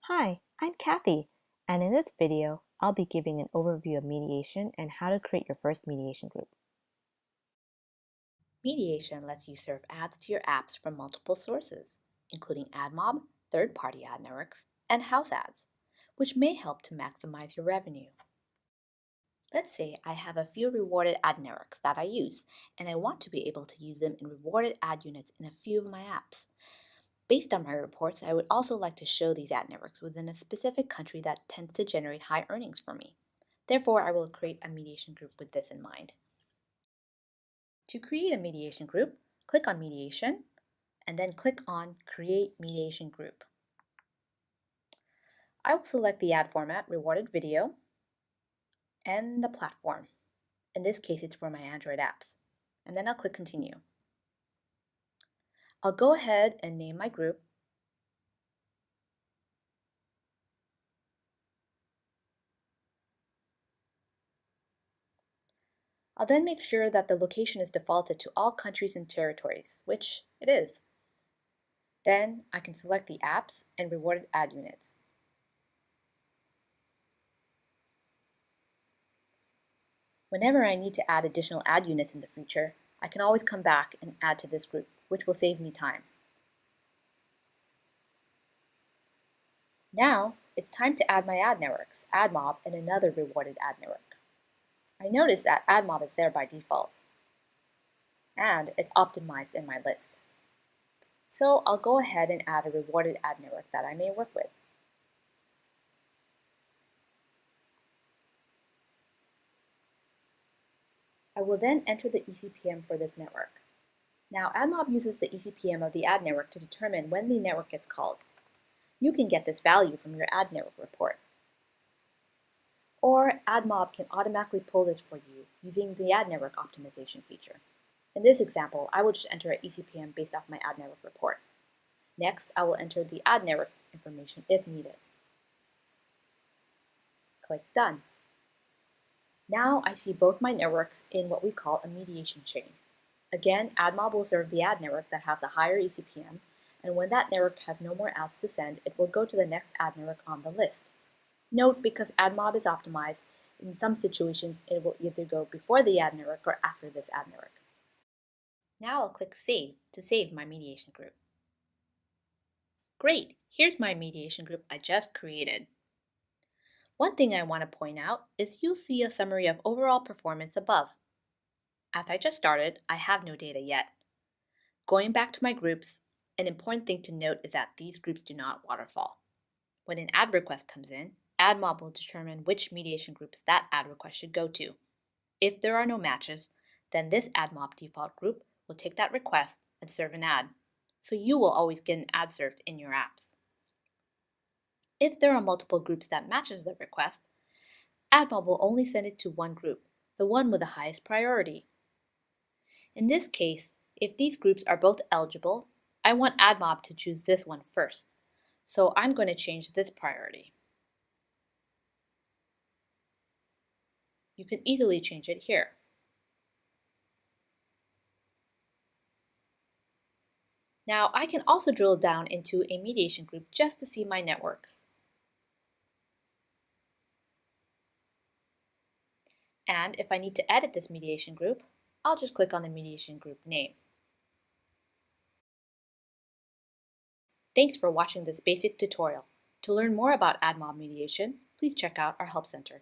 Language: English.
Hi, I'm Kathy, and in this video, I'll be giving an overview of mediation and how to create your first mediation group. Mediation lets you serve ads to your apps from multiple sources, including AdMob, third-party ad networks, and house ads, which may help to maximize your revenue. Let's say I have a few rewarded ad networks that I use, and I want to be able to use them in rewarded ad units in a few of my apps. Based on my reports, I would also like to show these ad networks within a specific country that tends to generate high earnings for me. Therefore, I will create a mediation group with this in mind. To create a mediation group, click on Mediation, and then click on Create Mediation Group. I will select the ad format, Rewarded Video, and the platform. In this case, it's for my Android apps. And then I'll click Continue. I'll go ahead and name my group. I'll then make sure that the location is defaulted to all countries and territories, which it is. Then I can select the apps and rewarded ad units. Whenever I need to add additional ad units in the future, I can always come back and add to this group, which will save me time. Now, it's time to add my ad networks, AdMob and another rewarded ad network. I notice that AdMob is there by default, and it's optimized in my list. So I'll go ahead and add a rewarded ad network that I may work with. I will then enter the ECPM for this network. Now, AdMob uses the ECPM of the ad network to determine when the network gets called. You can get this value from your ad network report. Or AdMob can automatically pull this for you using the ad network optimization feature. In this example, I will just enter an ECPM based off my ad network report. Next, I will enter the ad network information if needed. Click Done. Now I see both my networks in what we call a mediation chain. Again, AdMob will serve the ad network that has a higher ECPM, and when that network has no more ads to send, it will go to the next ad network on the list. Note, because AdMob is optimized, in some situations it will either go before the ad network or after this ad network. Now I'll click Save to save my mediation group. Great, here's my mediation group I just created. One thing I want to point out is you'll see a summary of overall performance above. As I just started, I have no data yet. Going back to my groups, an important thing to note is that these groups do not waterfall. When an ad request comes in, AdMob will determine which mediation groups that ad request should go to. If there are no matches, then this AdMob default group will take that request and serve an ad, so you will always get an ad served in your apps. If there are multiple groups that matches the request, AdMob will only send it to one group, the one with the highest priority. In this case, if these groups are both eligible, I want AdMob to choose this one first, so I'm going to change this priority. You can easily change it here. Now I can also drill down into a mediation group just to see my networks. And if I need to edit this mediation group, I'll just click on the mediation group name. Thanks for watching this basic tutorial. To learn more about AdMob mediation, please check out our Help Center.